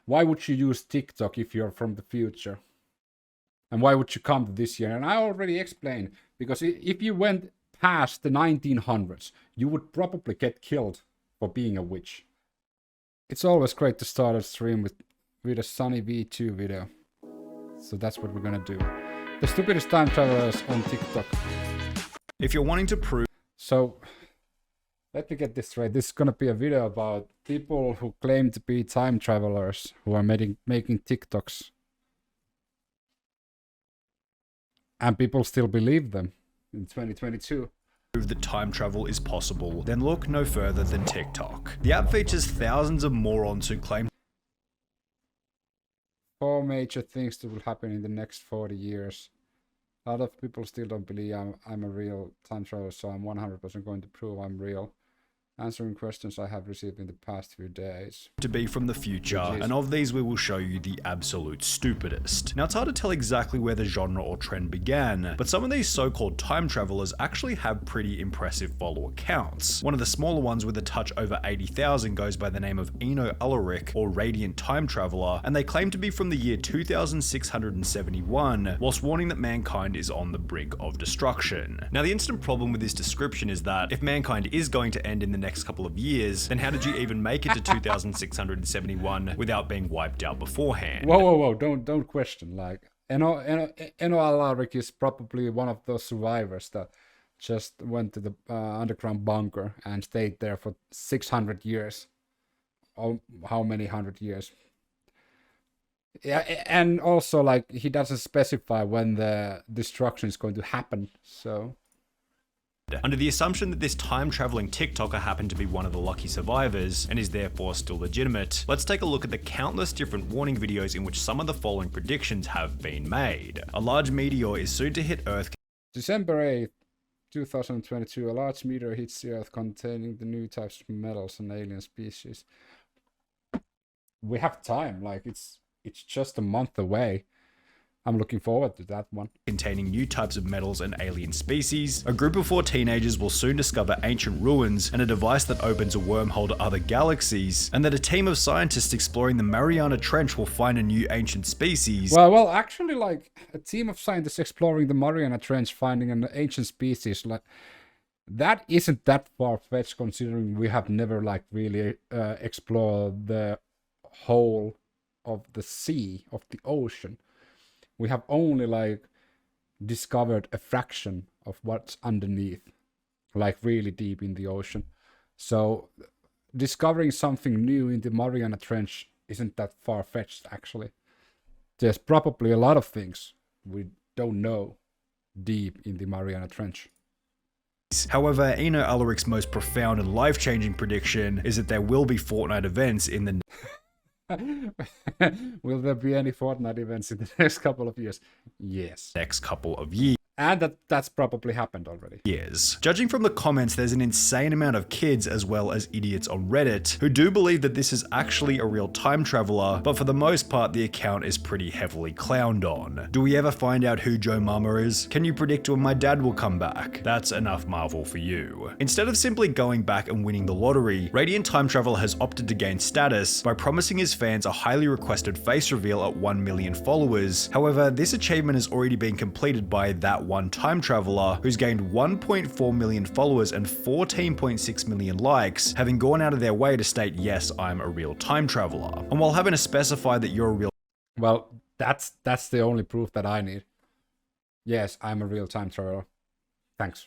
why would you use TikTok if you're from the future? And why would you come to this year? And I already explained, because if you went past the 1900s, you would probably get killed for being a witch. It's always great to start a stream with a SynnyV2 video. So that's what we're gonna do. The stupidest time travelers on TikTok. If you're wanting to prove... So, let me get this straight. This is gonna be a video about people who claim to be time travelers who are making TikToks. And people still believe them in 2022. That time travel is possible, then look no further than TikTok. The app features thousands of morons who claim 4 major things that will happen in the next 40 years. A lot of people still don't believe I'm a real time traveler, so I'm 100% going to prove I'm real. Answering questions I have received in the past few days. To be from the future, and of these we will show you the absolute stupidest. Now it's hard to tell exactly where the genre or trend began, but some of these so-called time travelers actually have pretty impressive follower counts. One of the smaller ones with a touch over 80,000 goes by the name of Aliica, or Radiant Time Traveler, and they claim to be from the year 2671, whilst warning that mankind is on the brink of destruction. Now the instant problem with this description is that if mankind is going to end in the next couple of years, then how did you even make it to 2671 without being wiped out beforehand? Whoa, don't question. Like, Aliica is probably one of those survivors that just went to the underground bunker and stayed there for 600 years. Oh, how many 100 years? Yeah, and also, like, he doesn't specify when the destruction is going to happen, so... Under the assumption that this time-traveling TikToker happened to be one of the lucky survivors, and is therefore still legitimate, let's take a look at the countless different warning videos in which some of the following predictions have been made. A large meteor is soon to hit Earth. December 8th, 2022, a large meteor hits the Earth containing the new types of metals and alien species. We have time, like, it's just a month away. I'm looking forward to that one. Containing new types of metals and alien species. A group of 4 teenagers will soon discover ancient ruins and a device that opens a wormhole to other galaxies. And that a team of scientists exploring the Mariana Trench will find a new ancient species. Well, actually, like, a team of scientists exploring the Mariana Trench finding an ancient species, like, that isn't that far-fetched considering we have never, like, really explored the whole of the sea, of the ocean. We have only, like, discovered a fraction of what's underneath, like, really deep in the ocean. So discovering something new in the Mariana Trench isn't that far-fetched, actually. There's probably a lot of things we don't know deep in the Mariana Trench. However, Aliica's most profound and life-changing prediction is that there will be Fortnite events in the Will there be any Fortnite events in the next couple of years? Yes. next couple of years. And that's probably happened already. Judging from the comments, there's an insane amount of kids as well as idiots on Reddit who do believe that this is actually a real time traveler, but for the most part the account is pretty heavily clowned on. Do we ever find out who Joe Mama is? Can you predict when my dad will come back? That's enough Marvel for you. Instead of simply going back and winning the lottery, Radiant Time Traveler has opted to gain status by promising his fans a highly requested face reveal at 1 million followers. However, this achievement has already been completed by that one time traveler who's gained 1.4 million followers and 14.6 million likes, having gone out of their way to state, yes, I'm a real time traveler. And while having to specify that you're a real... Well, that's the only proof that I need. Yes, I'm a real time traveler. Thanks.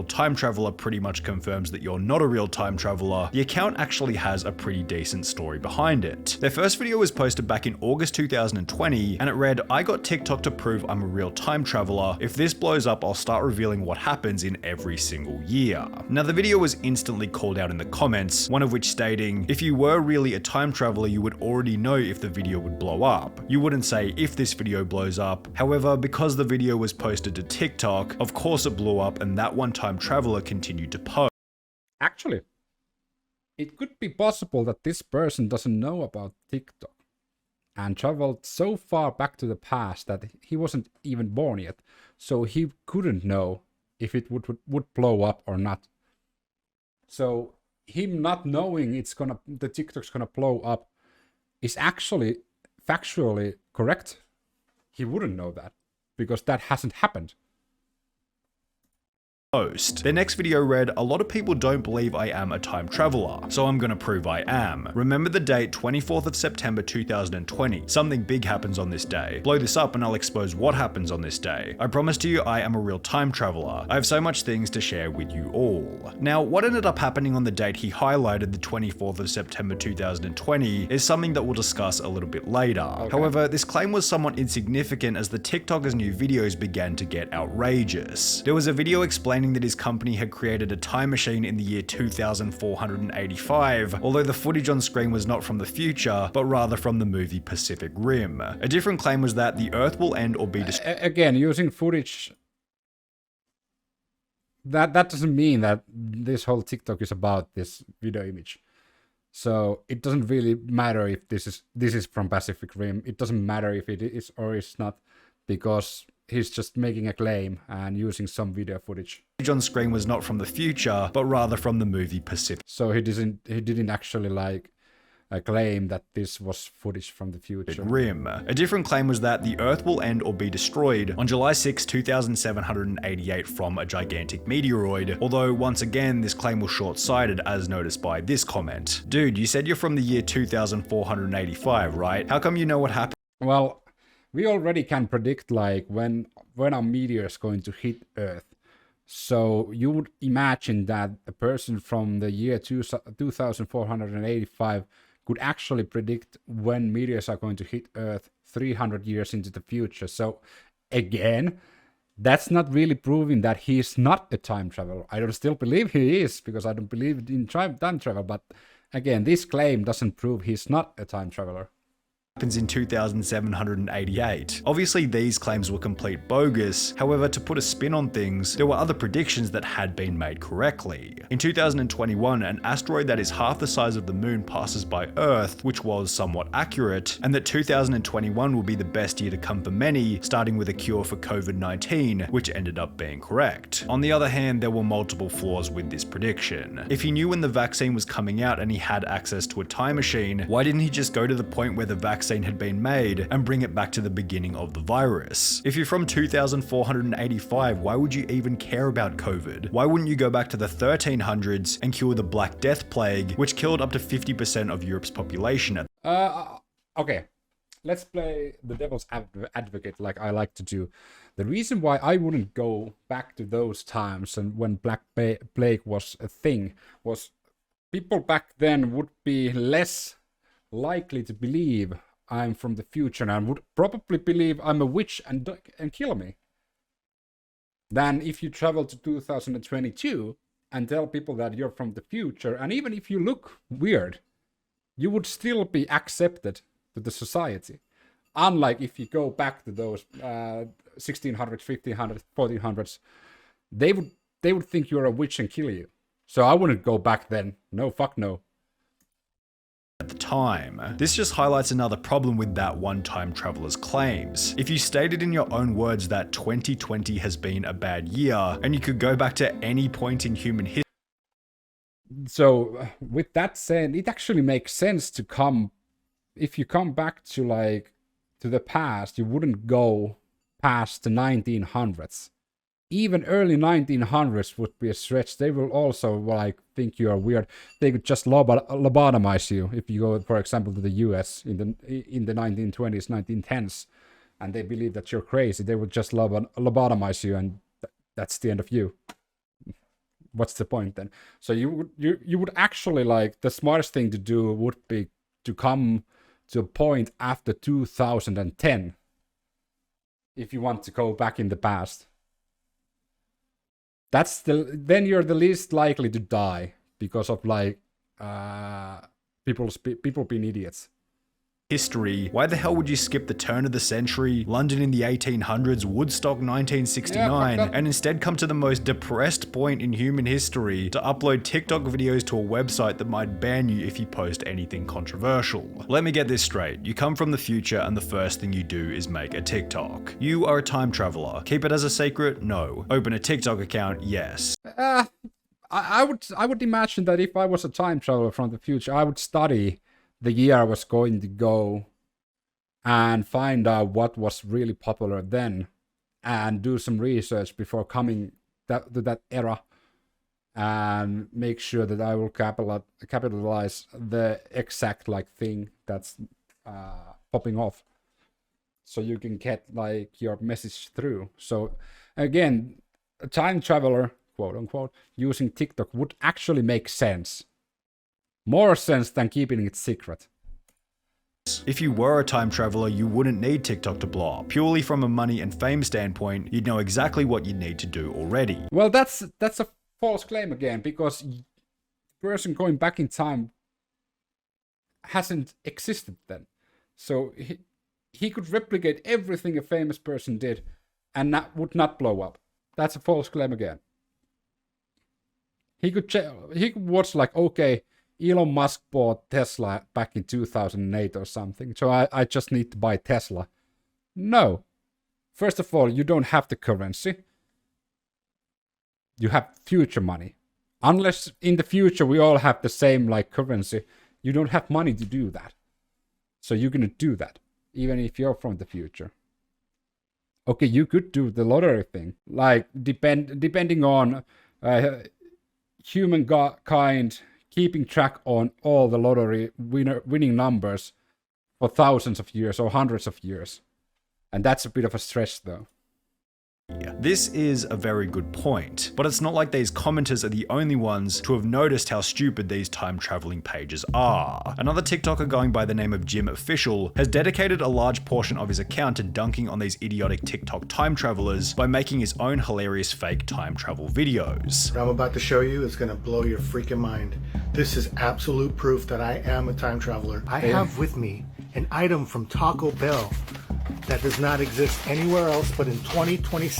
time traveler pretty much confirms that you're not a real time traveler, the account actually has a pretty decent story behind it. Their first video was posted back in August 2020, and it read, "I got TikTok to prove I'm a real time traveler. If this blows up, I'll start revealing what happens in every single year." Now the video was instantly called out in the comments, one of which stating, "If you were really a time traveler, you would already know if the video would blow up. You wouldn't say if this video blows up." However, because the video was posted to TikTok, of course it blew up, and that one time traveler continued to post. Actually, it could be possible that this person doesn't know about TikTok and traveled so far back to the past that he wasn't even born yet, so he couldn't know if it would blow up or not. So him not knowing the TikTok's gonna blow up is actually factually correct, he wouldn't know that, because that hasn't happened. Post. Their next video read, "A lot of people don't believe I am a time traveler, so I'm gonna prove I am. Remember the date 24th of September 2020. Something big happens on this day. Blow this up and I'll expose what happens on this day. I promise to you I am a real time traveler. I have so much things to share with you all." Now, what ended up happening on the date he highlighted, the 24th of September 2020, is something that we'll discuss a little bit later. Okay. However, this claim was somewhat insignificant as the TikToker's new videos began to get outrageous. There was a video explaining that his company had created a time machine in the year 2485, although the footage on screen was not from the future, but rather from the movie Pacific Rim. A different claim was that the Earth will end or be destroyed. Again, using footage, that doesn't mean that this whole TikTok is about this video image. So it doesn't really matter if this is from Pacific Rim. It doesn't matter if it is or is not, because he's just making a claim and using some video footage. On screen was not from the future, but rather from the movie Pacific. So he didn't actually like claim that this was footage from the future. Rim. A different claim was that the Earth will end or be destroyed on July 6, 2788 from a gigantic meteoroid, although once again this claim was short-sighted as noticed by this comment. Dude, you said you're from the year 2485, right? How come you know what happened? Well, we already can predict like when a meteor is going to hit Earth. So you would imagine that a person from the year 2485 could actually predict when meteors are going to hit Earth 300 years into the future. So again, that's not really proving that he is not a time traveler. I don't still believe he is, because I don't believe in time travel. But again, this claim doesn't prove he's not a time traveler. Happens in 2788. Obviously these claims were complete bogus, however to put a spin on things, there were other predictions that had been made correctly. In 2021, an asteroid that is half the size of the moon passes by Earth, which was somewhat accurate, and that 2021 will be the best year to come for many, starting with a cure for COVID-19, which ended up being correct. On the other hand, there were multiple flaws with this prediction. If he knew when the vaccine was coming out and he had access to a time machine, why didn't he just go to the point where the vaccine had been made and bring it back to the beginning of the virus? If you're from 2485, why would you even care about COVID? Why wouldn't you go back to the 1300s and cure the Black Death plague, which killed up to 50% of Europe's population? Okay, let's play the devil's advocate like I like to do. The reason why I wouldn't go back to those times and when Black Plague was a thing was people back then would be less likely to believe I'm from the future and would probably believe I'm a witch and kill me, than if you travel to 2022 and tell people that you're from the future, and even if you look weird, you would still be accepted to the society. Unlike if you go back to those 1600s, 1500s, 1400s, they would think you're a witch and kill you. So I wouldn't go back then. No, fuck no. At the time. This just highlights another problem with that one time traveler's claims. If you stated in your own words that 2020 has been a bad year and you could go back to any point in human history. So with that said, it actually makes sense to if you come back to the past, you wouldn't go past the 1900s. Even early 1900s would be a stretch. They will also think you are weird. They could just lobotomize you if you go, for example, to the US in the 1920s, 1910s, and they believe that you're crazy. They would just lobotomize you, and that's the end of you. What's the point then? So you would actually the smartest thing to do would be to come to a point after 2010 if you want to go back in the past. Then you're the least likely to die because of people being idiots. History. Why the hell would you skip the turn of the century, London in the 1800s, Woodstock 1969, and instead come to the most depressed point in human history to upload TikTok videos to a website that might ban you if you post anything controversial? Let me get this straight. You come from the future and the first thing you do is make a TikTok. You are a time traveler. Keep it as a secret? No. Open a TikTok account? Yes. I would imagine that if I was a time traveler from the future, I would study the year I was going to go and find out what was really popular then and do some research before coming to that era and make sure that I will capitalize the exact like thing that's popping off, so you can get like your message through. So again, a time traveler, quote unquote, using TikTok would actually make sense. More sense than keeping it secret. If you were a time traveler, you wouldn't need TikTok to blow up. Purely from a money and fame standpoint, you'd know exactly what you need to do already. Well, that's a false claim again, because the person going back in time hasn't existed then. So he could replicate everything a famous person did and that would not blow up. That's a false claim again. He could watch like, okay, Elon Musk bought Tesla back in 2008 or something, so I just need to buy Tesla. No. First of all, you don't have the currency. You have future money. Unless in the future we all have the same like currency, you don't have money to do that. So you're gonna do that, even if you're from the future. Okay, you could do the thing, like depending on humankind keeping track on all the lottery winning numbers for thousands of years or hundreds of years. And that's a bit of a stretch though. This is a very good point, but it's not like these commenters are the only ones to have noticed how stupid these time traveling pages are. Another TikToker going by the name of Jim Official has dedicated a large portion of his account to dunking on these idiotic TikTok time travelers by making his own hilarious fake time travel videos. What I'm about to show you is gonna blow your freaking mind. This is absolute proof that I am a time traveler. I have with me an item from Taco Bell that does not exist anywhere else but in 2027.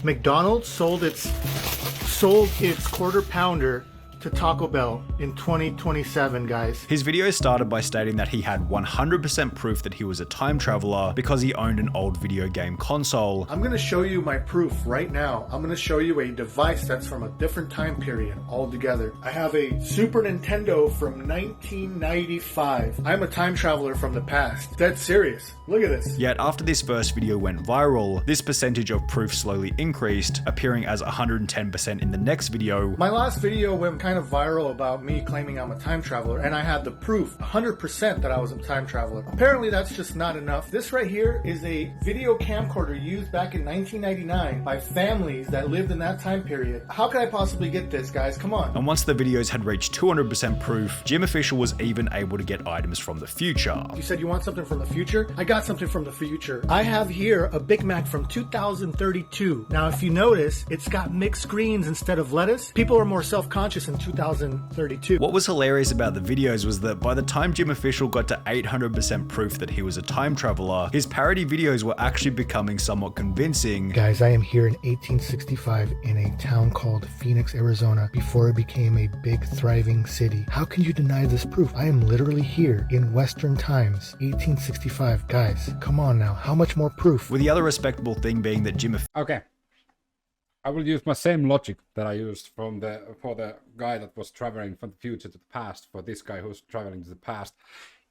McDonald's sold its quarter pounder to Taco Bell in 2027, guys. His video started by stating that he had 100% proof that he was a time traveler because he owned an old video game console. I'm gonna show you my proof right now. I'm gonna show you a device that's from a different time period altogether. I have a Super Nintendo from 1995. I'm a time traveler from the past. Dead serious. Look at this. Yet after this first video went viral, this percentage of proof slowly increased, appearing as 110% in the next video. My last video went kind of viral about me claiming I'm a time traveler, and I had the proof 100% that I was a time traveler. Apparently that's just not enough. This right here is a video camcorder used back in 1999 by families that lived in that time period. How could I possibly get this, guys? Come on. And once the videos had reached 200% proof, Jim Official was even able to get items from the future. You said you want something from the future? I got something from the future. I have here a Big Mac from 2032. Now if you notice, it's got mixed greens instead of lettuce. People are more self-conscious in 2032. What was hilarious about the videos was that by the time Jim Official got to 800% proof that he was a time traveler, his parody videos were actually becoming somewhat convincing. Guys, I am here in 1865 in a town called Phoenix, Arizona, before it became a big thriving city. How can you deny this proof? I am literally here in Western times, 1865. Guys, come on now. How much more proof? With the other respectable thing being that Jim Okay. I will use my same logic that I used for the guy that was traveling from the future to the past, for this guy who's traveling to the past.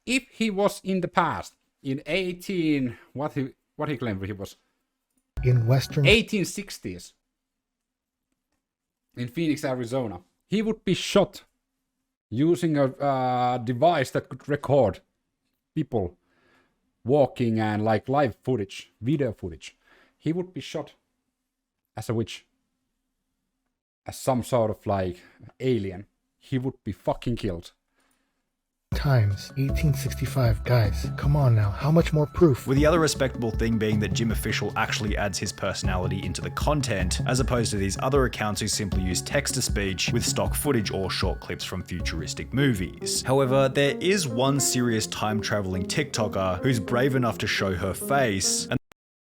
If he was in the past, in what he claimed he was? In Western 1860s. In Phoenix, Arizona. He would be shot using a device that could record people walking and like live footage, video footage. He would be shot as a witch, as some sort of like alien. He would be fucking killed. times, 1865. Guys, come on now. How much more proof? With the other respectable thing being that Jim Official actually adds his personality into the content, as opposed to these other accounts who simply use text-to-speech with stock footage or short clips from futuristic movies. However, there is one serious time-traveling TikToker who's brave enough to show her face,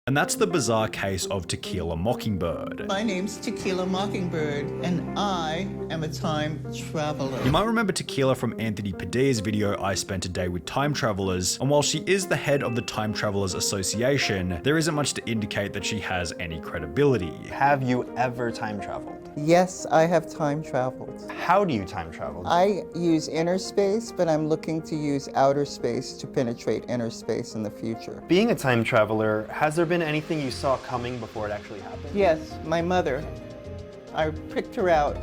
and And that's the bizarre case of Tequila Mockingbird. My name's Tequila Mockingbird, and I am a time traveler. You might remember Tequila from Anthony Padilla's video, I Spent a Day with Time Travelers, and while she is the head of the Time Travelers Association, there isn't much to indicate that she has any credibility. Have you ever time traveled? Yes, I have time traveled. How do you time travel? I use inner space, but I'm looking to use outer space to penetrate inner space in the future. Being a time traveler, has there been anything you saw coming before it actually happened? Yes, my mother. I picked her out.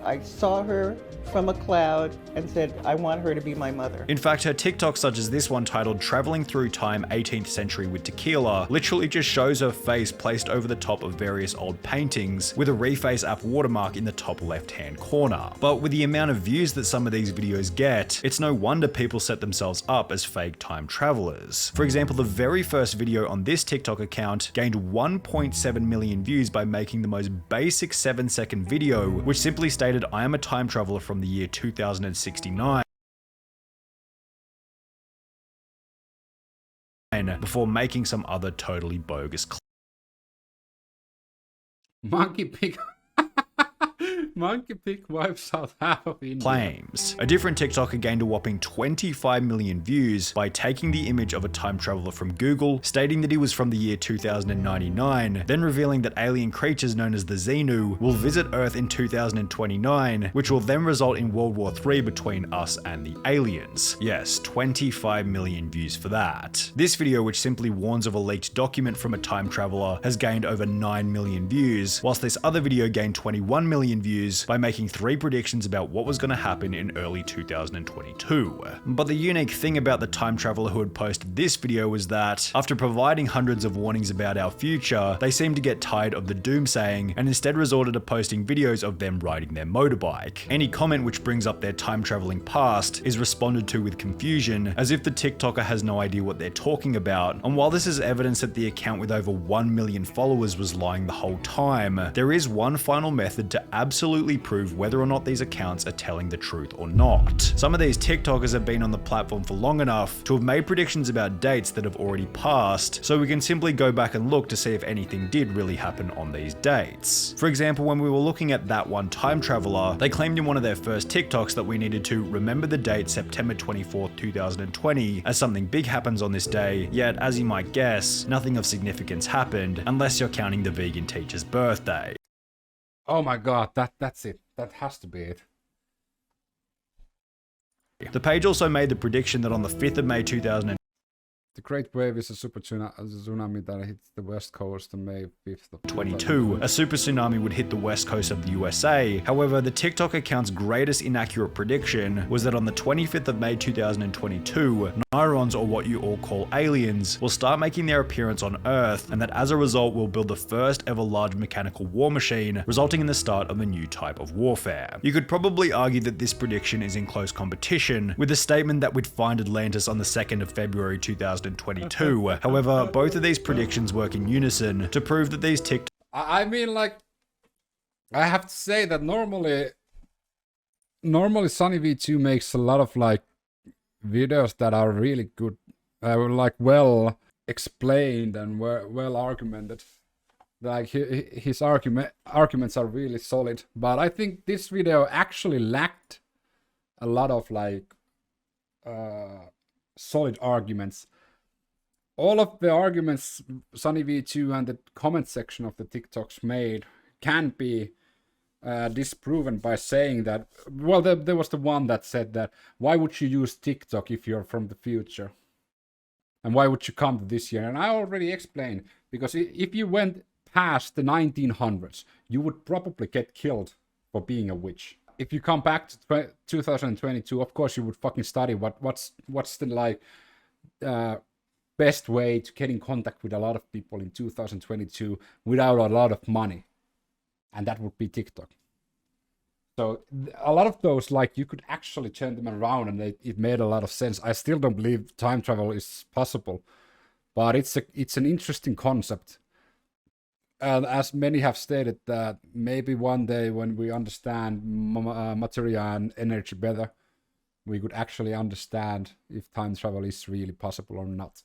I saw her from a cloud and said, I want her to be my mother. In fact, her TikToks such as this one titled Traveling Through Time 18th Century with Tequila literally just shows her face placed over the top of various old paintings with a Reface app watermark in the top left-hand corner. But with the amount of views that some of these videos get, it's no wonder people set themselves up as fake time travelers. For example, the very first video on this TikTok account gained 1.7 million views by making the most basic 7-second video, which simply stated, I am a time traveler from the year 2069, before making some other totally bogus Monkey Pig. Monkey Pig wipes out half of India. claims. A different TikToker gained a whopping 25 million views by taking the image of a time traveler from Google, stating that he was from the year 2099, then revealing that alien creatures known as the Xenu will visit Earth in 2029, which will then result in World War III between us and the aliens. Yes, 25 million views for that. This video, which simply warns of a leaked document from a time traveler, has gained over 9 million views, whilst this other video gained 21 million views by making 3 predictions about what was going to happen in early 2022. But the unique thing about the time traveler who had posted this video was that, after providing hundreds of warnings about our future, they seemed to get tired of the doomsaying and instead resorted to posting videos of them riding their motorbike. Any comment which brings up their time traveling past is responded to with confusion, as if the TikToker has no idea what they're talking about. And while this is evidence that the account with over 1 million followers was lying the whole time, there is one final method to absolutely prove whether or not these accounts are telling the truth or not. Some of these TikTokers have been on the platform for long enough to have made predictions about dates that have already passed, so we can simply go back and look to see if anything did really happen on these dates. For example, when we were looking at that one time traveler, they claimed in one of their first TikToks that we needed to remember the date September 24th, 2020, as something big happens on this day, yet as you might guess, nothing of significance happened, unless you're counting the vegan teacher's birthday. Oh my god, that's it. That has to be it. The page also made the prediction that on the 5th of May 2020, The Great Wave is a super tsunami that hits the west coast on May 5th of 2022, a super tsunami would hit the west coast of the USA. However, the TikTok account's greatest inaccurate prediction was that on the 25th of May 2022, Nyrons, or what you all call aliens, will start making their appearance on Earth, and that as a result will build the first ever large mechanical war machine, resulting in the start of a new type of warfare. You could probably argue that this prediction is in close competition with the statement that we'd find Atlantis on the 2nd of February 2022. However, both of these predictions work in unison to prove that these TikTok I mean, like, I have to say that normally SynnyV2 makes a lot of like videos that are really good, like well explained and well argumented. Like his arguments are really solid, but I think this video actually lacked a lot of like solid arguments. All of the arguments SynnyV2 and the comment section of the TikToks made can be disproven by saying that, well, there was the one that said that, why would you use TikTok if you're from the future? And why would you come to this year? And I already explained, because if you went past the 1900s, you would probably get killed for being a witch. If you come back to 2022, of course you would fucking study what's the like best way to get in contact with a lot of people in 2022 without a lot of money, and that would be TikTok. So a lot of those, like, you could actually turn them around, and it made a lot of sense. I still don't believe time travel is possible, but it's an interesting concept. And as many have stated, that maybe one day when we understand materia and energy better, we could actually understand if time travel is really possible or not.